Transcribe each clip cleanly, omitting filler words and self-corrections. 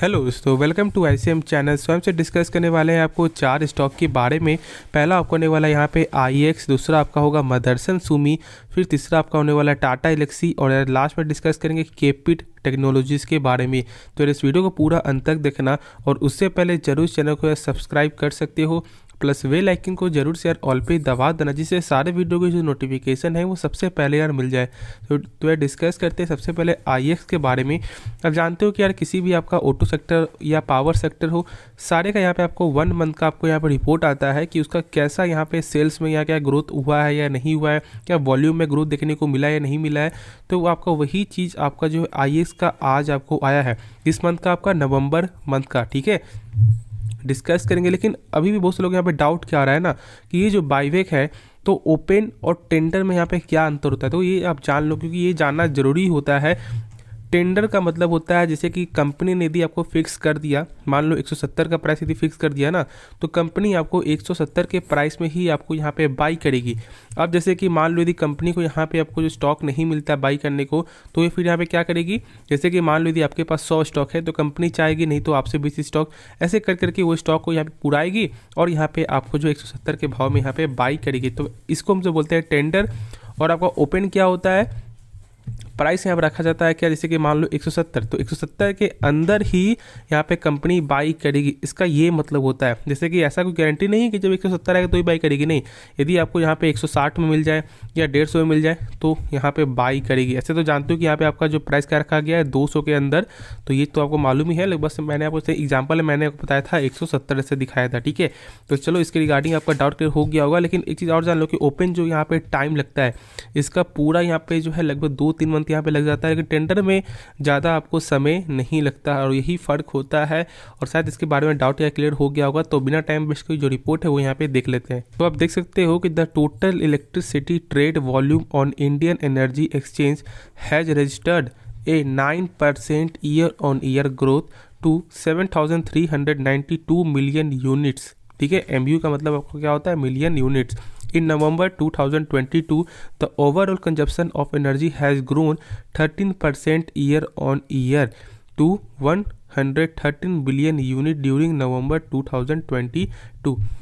Hello दोस्तों, welcome to ICM channel. स्वयं से डिस्कस करने वाले हैं आपको 4 स्टॉक के बारे में। पहला आपको होने वाला है यहाँ पे IEX, दूसरा आपका होगा मदरसन सुमी, फिर तीसरा आपका होने वाला है टाटा एल्क्सी और लास्ट में डिस्कस करेंगे केपिट टेक्नोलॉजीज़ के बारे में। तो इस वीडियो को पूरा अंत तक देखना और उससे पहले जरूर चैनल को सब्सक्राइब कर सकते हो, प्लस बेल आइकन को जरूर से यार ऑल पे दबा देना, जिससे सारे वीडियो की जो नोटिफिकेशन है वो सबसे पहले यार मिल जाए। तो यार डिस्कस करते हैं सबसे पहले IEX के बारे में। अब जानते हो कि यार किसी भी आपका ऑटो सेक्टर या पावर सेक्टर हो, सारे का यहाँ पे आपको 1 मंथ का आपको यहाँ पे रिपोर्ट आता है कि उसका कैसा यहाँ पे सेल्स में या क्या ग्रोथ हुआ है या नहीं हुआ है, क्या वॉल्यूम में ग्रोथ देखने को मिला है या नहीं मिला है। तो वो आपका वही चीज़ आपका जो IEX का आज आपको आया है, इस मंथ का आपका नवंबर मंथ का, ठीक है, डिस्कस करेंगे। लेकिन अभी भी बहुत से लोग यहाँ पे डाउट क्या आ रहा है ना कि ये जो बाईवेक है तो ओपन और टेंडर में यहाँ पे क्या अंतर होता है, तो ये आप जान लो, क्योंकि ये जानना जरूरी होता है। टेंडर का मतलब होता है जैसे कि कंपनी ने यदि आपको फिक्स कर दिया, मान लो 170 का प्राइस यदि फिक्स कर दिया ना, तो कंपनी आपको 170 के प्राइस में ही आपको यहाँ पे बाई करेगी। अब जैसे कि मान लो यदि कंपनी को यहाँ पे आपको जो स्टॉक नहीं मिलता बाई करने को, तो ये फिर यहाँ पे क्या करेगी, जैसे कि मान लो यदि आपके पास 100 स्टॉक है तो कंपनी चाहेगी नहीं तो आपसे 20 स्टॉक, ऐसे कर करके वो स्टॉक को यहाँ पे पुराएगी और यहाँ पे आपको जो 170 के भाव में यहाँ पे बाई करेगी। तो इसको हम जो बोलते हैं टेंडर। और आपका ओपन क्या होता है, प्राइस यहाँ पर रखा जाता है क्या, जैसे कि मान लो 170, तो 170 के अंदर ही यहाँ पे कंपनी बाई करेगी, इसका ये मतलब होता है। जैसे कि ऐसा कोई गारंटी नहीं है कि जब 170 आएगा तो ही बाई करेगी, नहीं, यदि आपको यहाँ पे 160 में मिल जाए या 150 में मिल जाए तो यहाँ पे बाई करेगी। ऐसे तो जानते हो कि यहाँ पे आपका जो प्राइस क्या रखा गया है 200 के अंदर, तो ये तो आपको मालूम ही है, लेकिन बस मैंने आपको एग्जाम्पल है, मैंने आपको बताया था 170 से दिखाया था, ठीक है। तो चलो इसके रिगार्डिंग आपका डाउट क्लियर हो गया होगा। लेकिन एक चीज़ और जान लो कि ओपन जो यहाँ पे टाइम लगता है, इसका पूरा यहाँ पे जो है लगभग 2-3 मंथ यहाँ पे लग जाता है, लेकिन टेंडर में ज़्यादा आपको समय नहीं लगता और यही फ़र्क होता है। और शायद इसके बारे में डाउट या क्लियर हो गया होगा, तो बिना टाइम वेस्ट की जो रिपोर्ट है वो यहाँ पे देख लेते हैं। तो आप देख सकते हो कि the total electricity trade volume on Indian Energy Exchange has registered a 9% year on year growth to 7,392 million units, ठीक है। MU का मतलब आपको क्या होता है, million units. In November 2022, the overall consumption of energy has grown 13% year on year to 113 billion unit during November 2022।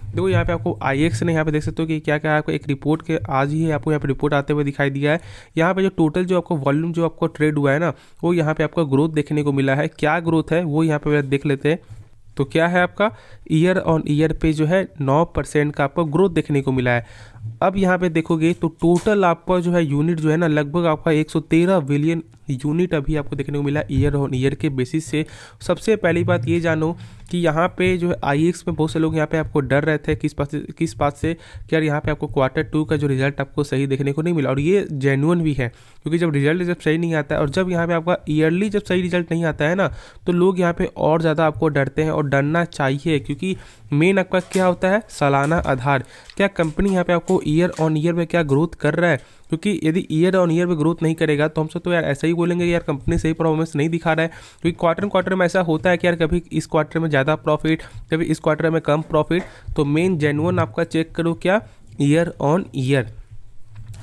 देखो यहाँ पे आपको IEX ने यहाँ पे देख सकते हो कि क्या क्या आपको एक रिपोर्ट के आज ही आपको यहाँ पे रिपोर्ट आते हुए दिखाई दिया है। यहाँ पे जो टोटल जो आपको वॉल्यूम जो आपको ट्रेड हुआ है ना, वो यहाँ पे आपको ग्रोथ देखने को मिला है। क्या ग्रोथ है वो यहाँ पे देख लेते हैं। तो क्या है आपका ईयर ऑन ईयर पे जो है 9% का आपको ग्रोथ देखने को मिला है। अब यहाँ पे देखोगे तो टोटल आपका जो है यूनिट जो है ना, लगभग आपका 113 बिलियन यूनिट अभी आपको देखने को मिला ईयर ऑन ईयर के बेसिस से। सबसे पहली बात ये जानो कि यहाँ पे जो है IEX में बहुत से लोग यहाँ पे आपको डर रहे थे किस बात से कि यार यहाँ पे आपको Q2 का जो रिजल्ट आपको सही देखने को नहीं मिला, और ये जेन्युइन भी है, क्योंकि जब रिजल्ट जब सही नहीं आता है और जब यहाँ पे आपका ईयरली जब सही रिजल्ट नहीं आता है ना, तो लोग यहाँ पे और ज़्यादा आपको डरते हैं और डरना चाहिए, क्योंकि मेन आपका क्या होता है, सालाना आधार, क्या कंपनी यहाँ पे आपको ईयर ऑन ईयर में क्या ग्रोथ कर रहा है। क्योंकि यदि ईयर ऑन ईयर में ग्रोथ नहीं करेगा तो हमसे तो यार ऐसा ही बोलेंगे यार कंपनी सही परफॉर्मेंस नहीं दिखा रहा है, क्योंकि क्वार्टर में ऐसा होता है कि यार कभी इस क्वार्टर में ज़्यादा प्रॉफिट, कभी इस क्वार्टर में कम प्रॉफिट। तो मेन जेन्युइन आपका चेक करो क्या, ईयर ऑन ईयर।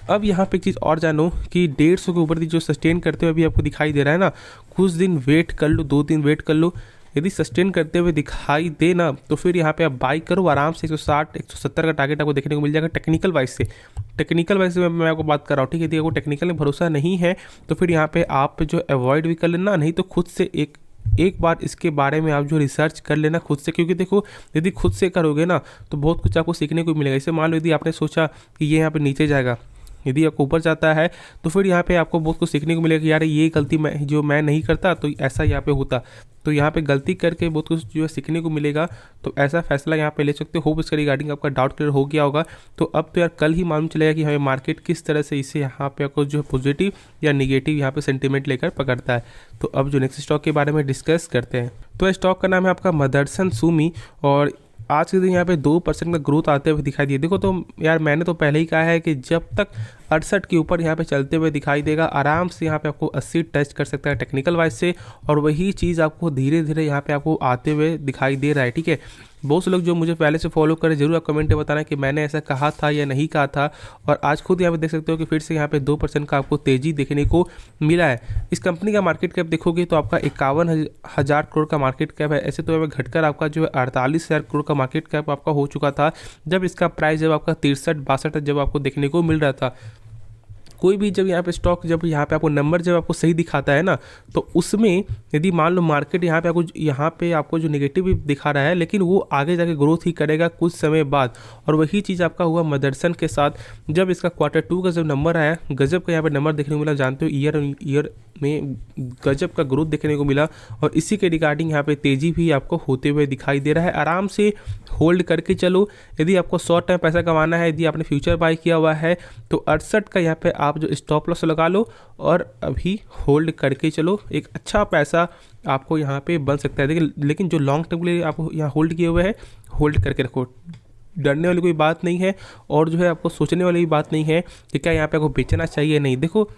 अब यहाँ पे एक चीज़ और जानो कि 150 के ऊपर जो सस्टेन करते हुए अभी आपको दिखाई दे रहा है ना, कुछ दिन वेट कर लो, 2 दिन वेट कर लो, यदि सस्टेन करते हुए दिखाई दे ना तो फिर यहाँ पे आप बाई करो आराम से। 160-170 का टारगेट आपको देखने को मिल जाएगा टेक्निकल वाइज से मैं आपको बात कर रहा हूँ, ठीक है। यदि आपको टेक्निकल में भरोसा नहीं है तो फिर यहाँ पे आप जो अवॉइड भी कर लेना, नहीं तो खुद से एक बार इसके बारे में आप जो रिसर्च कर लेना खुद से, क्योंकि देखो यदि खुद से करोगे ना तो बहुत कुछ आपको सीखने को मिलेगा। इसे मान लो यदि आपने सोचा कि ये यहाँ पे नीचे जाएगा, यदि आपको ऊपर जाता है तो फिर यहाँ पे आपको बहुत कुछ सीखने को मिलेगा कि यार ये गलती मैं नहीं करता तो ऐसा यहाँ पे होता, तो यहाँ पे गलती करके बहुत कुछ जो है सीखने को मिलेगा। तो ऐसा फैसला यहाँ पे ले सकते हो। होप इसके रिगार्डिंग आपका डाउट क्लियर हो गया होगा। तो अब तो यार कल ही मालूम चलेगा कि हमें मार्केट किस तरह से इसे यहाँ पे आपको जो है पॉजिटिव या निगेटिव यहाँ पे सेंटीमेंट लेकर पकड़ता है। तो अब जो नेक्स्ट स्टॉक के बारे में डिस्कस करते हैं, तो स्टॉक का नाम है आपका मदरसन सुमी और आज के दिन यहाँ पे 2% का ग्रोथ आते हुए दिखाई दिए। देखो तो यार मैंने तो पहले ही कहा है कि जब तक 68 के ऊपर यहाँ पे चलते हुए दिखाई देगा। आराम से यहाँ पे आपको 80 टच कर सकता है टेक्निकल वाइज से, और वही चीज़ आपको धीरे धीरे यहाँ पे आपको आते हुए दिखाई दे रहा है। ठीक है, बहुत से लोग जो मुझे पहले से फॉलो करें जरूर आप कमेंट में बताना कि मैंने ऐसा कहा था या नहीं कहा था। और आज खुद यहाँ पे देख सकते हो कि फिर से यहाँ पे 2% का आपको तेज़ी देखने को मिला है। इस कंपनी का मार्केट कैप देखोगे तो आपका 51,000 करोड़ का मार्केट कैप है। ऐसे तो यहाँ पे घटकर आपका जो है 48,000 करोड़ का मार्केट कैप आपका हो चुका था जब इसका प्राइस जब आपका 63-62 जब आपको देखने को मिल रहा था। कोई भी जब यहाँ पे स्टॉक जब यहाँ पे आपको नंबर जब आपको सही दिखाता है ना, तो उसमें यदि मान लो मार्केट यहाँ पे आपको जो नेगेटिव भी दिखा रहा है, लेकिन वो आगे जाके ग्रोथ ही करेगा कुछ समय बाद। और वही चीज़ आपका हुआ मदरसन के साथ, जब इसका Q2 का जब नंबर आया, गजब का यहाँ पे नंबर देखने को मिला। जानते हो ईयर ऑन ईयर में गजब का ग्रोथ देखने को मिला, और इसी के रिगार्डिंग यहाँ पे तेज़ी भी आपको होते हुए दिखाई दे रहा है। आराम से होल्ड करके चलो। यदि आपको शॉर्ट टाइम पैसा कमाना है, यदि आपने फ्यूचर बाय किया हुआ है, तो 68 का यहाँ पे आप जो स्टॉप लॉस लगा लो और अभी होल्ड करके चलो। एक अच्छा पैसा आपको यहाँ पे बन सकता है। लेकिन जो लॉन्ग टर्म के लिए आप यहाँ होल्ड किए हुए हैं, होल्ड करके रखो। डरने वाली कोई बात नहीं है, और जो है आपको सोचने वाली भी बात नहीं है कि क्या यहाँ पे आपको बेचना चाहिए नहीं। देखो,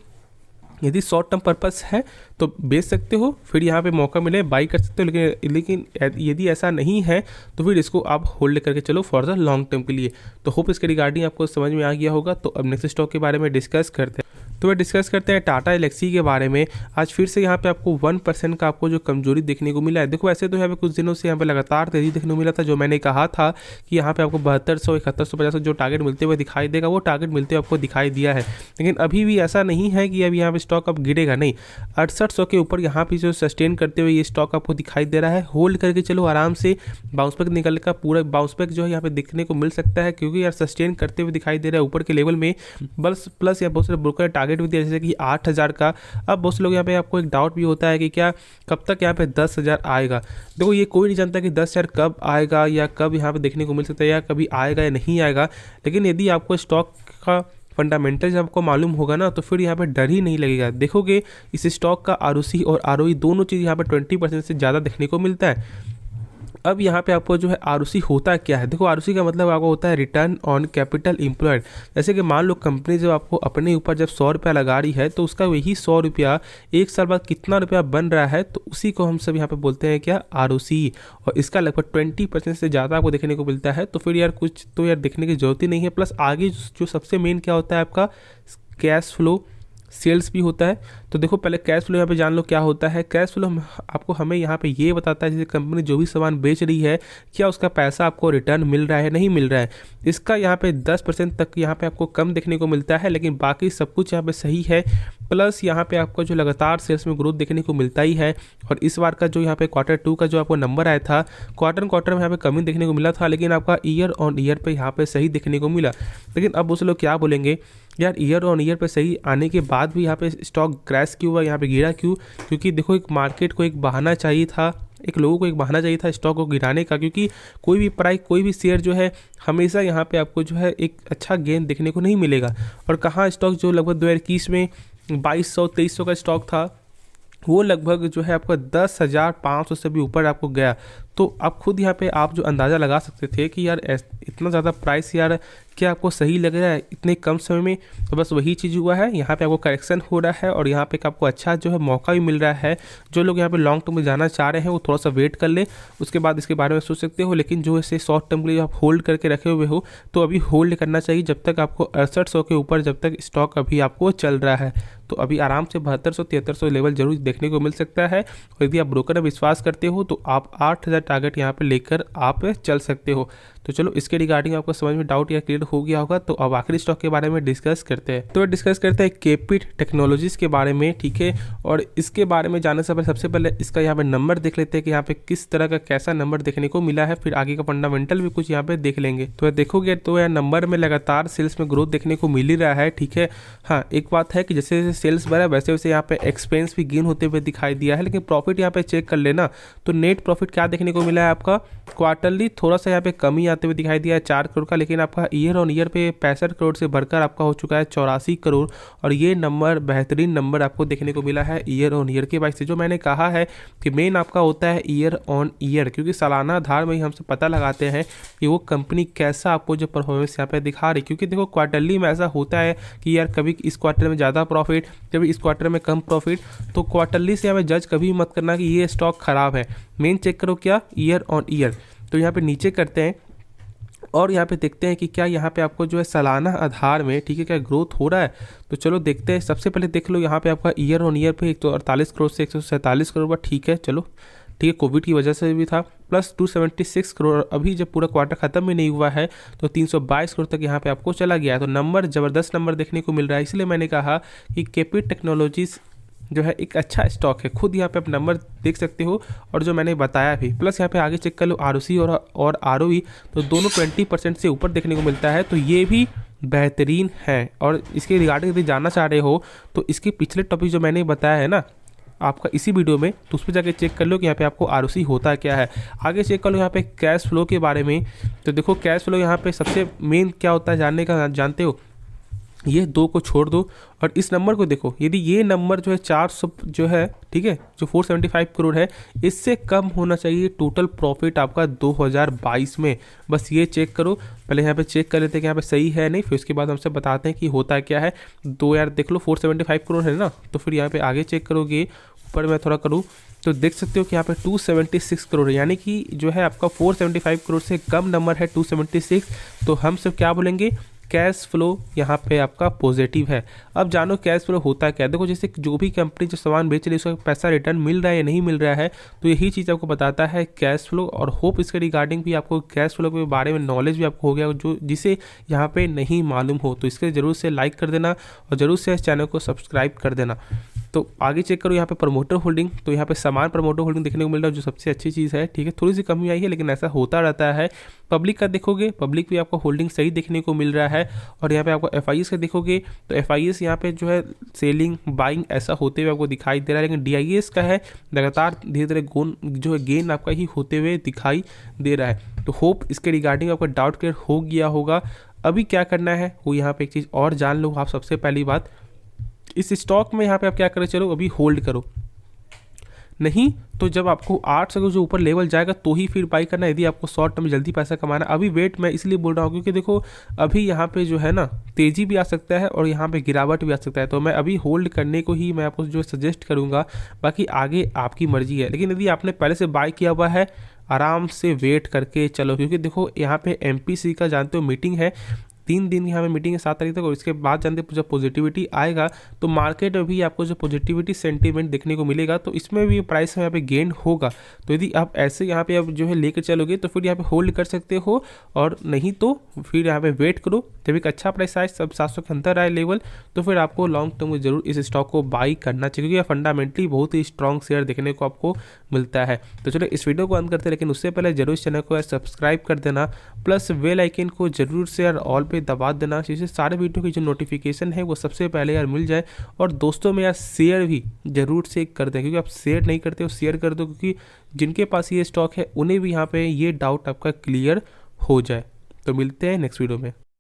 यदि शॉर्ट टर्म पर्पस है तो बेच सकते हो, फिर यहाँ पे मौका मिले बाई कर सकते हो। लेकिन यदि ऐसा नहीं है तो फिर इसको आप होल्ड करके चलो फॉर द लॉन्ग टर्म के लिए। तो होप इसके रिगार्डिंग आपको समझ में आ गया होगा। तो अब नेक्स्ट स्टॉक के बारे में डिस्कस करते हैं। तो वह डिस्कस करते हैं टाटा एलेक्सी के बारे में। आज फिर से यहाँ पे आपको 1% का आपको जो कमजोरी देखने को मिला है। देखो, ऐसे तो यहाँ पे कुछ दिनों से यहाँ पे लगातार तेजी देखने को मिला था। जो मैंने कहा था कि यहाँ पे आपको 7200, 7150 जो टारगेट मिलते हुए दिखाई देगा, वो टारगेट मिलते हुए आपको दिखाई दिया है। लेकिन अभी भी ऐसा नहीं है कि अब यहाँ पे स्टॉक अब गिरेगा, नहीं। 6800 के ऊपर यहाँ पे जो सस्टेन करते हुए ये स्टॉक आपको दिखाई दे रहा है। होल्ड करके चलो, आराम से बाउंस बैक निकल का पूरा बाउंस बैक जो है यहाँ पे देखने को मिल सकता है, क्योंकि यार सस्टेन करते हुए दिखाई दे रहा है ऊपर के लेवल में। बस प्लस या बहुत सारे ब्रोकर टारगेट भी दिया, जैसे कि 8,000 का। अब बहुत से लोग यहाँ पे आपको एक डाउट भी होता है कि क्या कब तक यहाँ पे 10,000 आएगा। देखो, ये कोई नहीं जानता कि 10,000 कब आएगा या कब यहाँ पे देखने को मिल सकता है, या कभी आएगा या नहीं आएगा। लेकिन यदि आपको स्टॉक का फंडामेंटल जब आपको मालूम होगा ना, तो फिर यहाँ पे डर ही नहीं लगेगा। देखोगे इस स्टॉक का ROC और ROE दोनों चीज़ यहाँ पे 20% से ज़्यादा देखने को मिलता है। अब यहाँ पे आपको जो है ROC होता क्या है। देखो, ROC का मतलब आपको होता है रिटर्न ऑन कैपिटल एम्प्लॉयड। जैसे कि मान लो कंपनी जब आपको अपने ऊपर जब 100 रुपया लगा रही है, तो उसका वही 100 रुपया एक साल बाद कितना रुपया बन रहा है, तो उसी को हम सब यहाँ पे बोलते हैं क्या, ROC। और इसका लगभग 20% से ज़्यादा आपको देखने को मिलता है। तो फिर यार कुछ तो यार देखने की जरूरत ही नहीं है। प्लस आगे जो सबसे मेन क्या होता है आपका कैश फ्लो, सेल्स भी होता है। तो देखो, पहले कैश फ्लो यहाँ पे जान लो क्या होता है। कैश फ्लो आपको हमें यहाँ पे ये बताता है जैसे कंपनी जो भी सामान बेच रही है, क्या उसका पैसा आपको रिटर्न मिल रहा है, नहीं मिल रहा है। इसका यहाँ पे 10% तक यहाँ पे आपको कम देखने को मिलता है, लेकिन बाकी सब कुछ यहाँ पे सही है। प्लस यहाँ पे आपको जो लगातार सेल्स में ग्रोथ देखने को मिलता ही है। और इस बार का जो यहाँ पे Q2 का जो आपको नंबर आया था, क्वार्टर में यहाँ पे कमी देखने को मिला था, लेकिन आपका ईयर ऑन ईयर पे यहाँ पे सही देखने को मिला। लेकिन अब उस लोग क्या बोलेंगे, यार ईयर ऑन ईयर पे सही आने के बाद भी यहाँ पे स्टॉक क्रैश क्यों हुआ, यहाँ पे गिरा क्यों। क्योंकि देखो, एक मार्केट को एक बहाना चाहिए था, एक लोगों को एक बहाना चाहिए था स्टॉक को गिराने का। क्योंकि कोई भी प्राइस, कोई भी शेयर जो है हमेशा यहाँ पे आपको जो है एक अच्छा गेन देखने को नहीं मिलेगा। और कहाँ स्टॉक जो लगभग 2021 में 2200-2300 का स्टॉक था, वो लगभग जो है आपका 10,500 से भी ऊपर आपको गया। तो आप खुद यहाँ पे आप जो अंदाज़ा लगा सकते थे कि यार इतना ज़्यादा प्राइस यार क्या आपको सही लग रहा है इतने कम समय में। तो बस वही चीज़ हुआ है, यहाँ पे आपको करेक्शन हो रहा है और यहाँ पे आपको अच्छा जो है मौका भी मिल रहा है। जो लोग यहाँ पे लॉन्ग टर्म में जाना चाह रहे हैं वो थोड़ा सा वेट कर ले, उसके बाद इसके बारे में सोच सकते हो। लेकिन जो ऐसे शॉर्ट टर्म के लिए आप होल्ड करके रखे हुए हो, तो अभी होल्ड करना चाहिए जब तक आपको 6800 के ऊपर जब तक स्टॉक अभी आपको चल रहा है। तो अभी आराम से 7200-7300 लेवल जरूर देखने को मिल सकता है। और यदि आप ब्रोकर में विश्वास करते हो तो आप 8,000 टारगेट यहाँ पे लेकर आप चल सकते हो। तो चलो, इसके रिगार्डिंग आपको समझ में डाउट या क्लियर हो गया होगा। तो अब आखिरी स्टॉक के बारे में डिस्कस करते हैं। तो डिस्कस करते हैं केपिट टेक्नोलॉजीज के बारे में, ठीक है। और इसके बारे में जानने से पहले सबसे पहले इसका यहाँ पे नंबर देख लेते हैं कि यहाँ पे किस तरह का कैसा नंबर देखने को मिला है। फिर आगे का फंडामेंटल भी कुछ यहाँ पे देख लेंगे। तो देखोगे तो यार नंबर में लगातार सेल्स में ग्रोथ देखने को मिल ही रहा है, ठीक है। हाँ, एक बात है कि जैसे जैसे सेल्स बढ़ा वैसे वैसे यहाँ पे एक्सपेंस भी गेन होते हुए दिखाई दिया है। लेकिन प्रॉफिट यहाँ पे चेक कर लेना तो नेट प्रॉफिट क्या देखने को को मिला है आपका। क्वार्टरली थोड़ा सा यहाँ पे कमी आते हुए दिखाई दिया है 4 करोड़ का, लेकिन आपका ईयर ऑन ईयर पे 65 करोड़ से बढ़कर आपका हो चुका है 84 करोड़। और ये नंबर बेहतरीन नंबर आपको देखने को मिला है ईयर ऑन ईयर के। से जो मैंने कहा है कि मेन आपका होता है ईयर ऑन ईयर, क्योंकि सालाना आधार में ही हमसे पता लगाते हैं कि वो कंपनी कैसा आपको जो परफॉर्मेंस यहाँ पे दिखा रही। क्योंकि देखो क्वार्टरली में ऐसा होता है कि यार कभी इस क्वार्टर में ज़्यादा प्रॉफिट, कभी इस क्वार्टर में कम प्रॉफिट, तो क्वार्टरली से हमें जज कभी मत करना कि ये स्टॉक खराब है। मेन चेक करो क्या, ईयर ऑन ईयर। तो यहाँ पे नीचे करते हैं और यहाँ पे देखते हैं कि क्या यहाँ पे आपको जो है सालाना आधार में, ठीक है, क्या ग्रोथ हो रहा है। तो चलो देखते हैं। सबसे पहले देख लो यहाँ पे आपका ईयर ऑन ईयर पे 148 करोड़ से 147 करोड़, ठीक है, चलो ठीक है, कोविड की वजह से भी था, प्लस 276 करोड़। अभी जब पूरा क्वार्टर खत्म भी नहीं हुआ है तो 322 करोड़ तक यहाँ पे आपको चला गया है। तो नंबर ज़बरदस्त नंबर देखने को मिल रहा है। इसलिए मैंने कहा कि केपी टेक्नोलॉजीज़ जो है एक अच्छा स्टॉक है। खुद यहाँ पे आप नंबर देख सकते हो और जो मैंने बताया भी, प्लस यहाँ पे आगे चेक कर लो ROC और ROE, तो दोनों 20% से ऊपर देखने को मिलता है। तो ये भी बेहतरीन है। और इसके रिगार्डिंग यदि जानना चाह रहे हो तो इसके पिछले टॉपिक जो मैंने बताया है ना आपका इसी वीडियो में, तो उस पर जाके चेक कर लो कि यहाँ पे आपको ROC होता क्या है। आगे चेक कर लो यहाँ पे कैश फ्लो के बारे में। तो देखो कैश फ्लो यहाँ पे सबसे मेन क्या होता है जानने का, जानते हो, ये 2 को छोड़ दो और इस नंबर को देखो। यदि ये नंबर जो है 400 जो है, ठीक है, जो 475 करोड़ है, इससे कम होना चाहिए टोटल प्रॉफिट आपका 2022 में। बस ये चेक करो। पहले यहाँ पे चेक कर लेते हैं कि यहाँ पे सही है नहीं, फिर उसके बाद हमसे बताते हैं कि होता क्या है। दो यार देख लो 475 करोड़ है ना, तो फिर यहाँ पे आगे चेक करोगे, ऊपर मैं थोड़ा करूँ तो देख सकते हो कि यहाँ पे 276 करोड़ है, यानी कि जो है आपका 475 करोड़ से कम नंबर है 276। तो हम सब क्या बोलेंगे, कैश फ्लो यहाँ पे आपका पॉजिटिव है। अब जानो कैश फ्लो होता क्या है। देखो जैसे जो भी कंपनी जो सामान बेच रही है उसका पैसा रिटर्न मिल रहा है या नहीं मिल रहा है, तो यही चीज़ आपको बताता है कैश फ्लो। और होप इसके रिगार्डिंग भी आपको कैश फ्लो के बारे में नॉलेज भी आपको हो गया, जो जिसे यहाँ पे नहीं मालूम हो तो इसके ज़रूर से लाइक कर देना और ज़रूर से इस चैनल को सब्सक्राइब कर देना। तो आगे चेक करो यहाँ पे प्रमोटर होल्डिंग, तो यहाँ पे समान प्रमोटर होल्डिंग देखने को मिल रहा है, जो सबसे अच्छी चीज़ है, ठीक है। थोड़ी सी कमी आई है लेकिन ऐसा होता रहता है। पब्लिक का देखोगे, पब्लिक भी आपको होल्डिंग सही देखने को मिल रहा है। और यहाँ पे आपको FIS का देखोगे तो FIS यहाँ पे जो है सेलिंग बाइंग ऐसा होते हुए आपको दिखाई दे रहा है, लेकिन DIS का है लगातार धीरे धीरे जो है गेन आपका ही होते हुए दिखाई दे रहा है। तो होप इसके रिगार्डिंग आपका डाउट क्लियर हो गया होगा। अभी क्या करना है वो यहाँ पे एक चीज़ और जान लो आप। सबसे पहली बात, इस स्टॉक में यहाँ पे आप क्या करें, चलो अभी होल्ड करो, नहीं तो जब आपको 8 से जो ऊपर लेवल जाएगा तो ही फिर बाई करना, यदि आपको शॉर्ट टर्म में जल्दी पैसा कमाना। अभी वेट मैं इसलिए बोल रहा हूँ क्योंकि देखो अभी यहाँ पे जो है ना तेज़ी भी आ सकता है और यहाँ पे गिरावट भी आ सकता है। तो मैं अभी होल्ड करने को ही मैं आपको जो सजेस्ट करूँगा, बाकी आगे आपकी मर्जी है। लेकिन यदि आपने पहले से बाई किया हुआ है, आराम से वेट करके चलो, क्योंकि देखो यहाँ पे MPC का जानते हो मीटिंग है, 3 दिन की हमें मीटिंग है 7 तारीख तक, और इसके बाद जानते जब पॉजिटिविटी आएगा तो मार्केट में भी आपको जो पॉजिटिविटी सेंटीमेंट देखने को मिलेगा, तो इसमें भी प्राइस में यहाँ पे गेन होगा। तो यदि आप ऐसे यहाँ पे अब जो है लेकर चलोगे तो फिर यहाँ पे होल्ड कर सकते हो, और नहीं तो फिर यहाँ पे वेट करो। जब एक अच्छा प्राइस आए, सब 700 के अंदर आए लेवल, तो फिर आपको लॉन्ग टर्म में जरूर इस स्टॉक को बाई करना चाहिए, क्योंकि फंडामेंटली बहुत ही स्ट्रॉन्ग शेयर देखने को आपको मिलता है। तो चलो इस वीडियो को अंत करते हैं, लेकिन उससे पहले जरूर इस चैनल को सब्सक्राइब कर देना, प्लस बेल आइकन को जरूर से यार ऑल पे दबा देना, जिससे सारे वीडियो की जो नोटिफिकेशन है वो सबसे पहले यार मिल जाए। और दोस्तों में यार शेयर भी जरूर से कर दें, क्योंकि आप शेयर नहीं करते हो, शेयर कर दो, क्योंकि जिनके पास ये स्टॉक है उन्हें भी यहाँ पे ये डाउट आपका क्लियर हो जाए। तो मिलते हैं नेक्स्ट वीडियो में।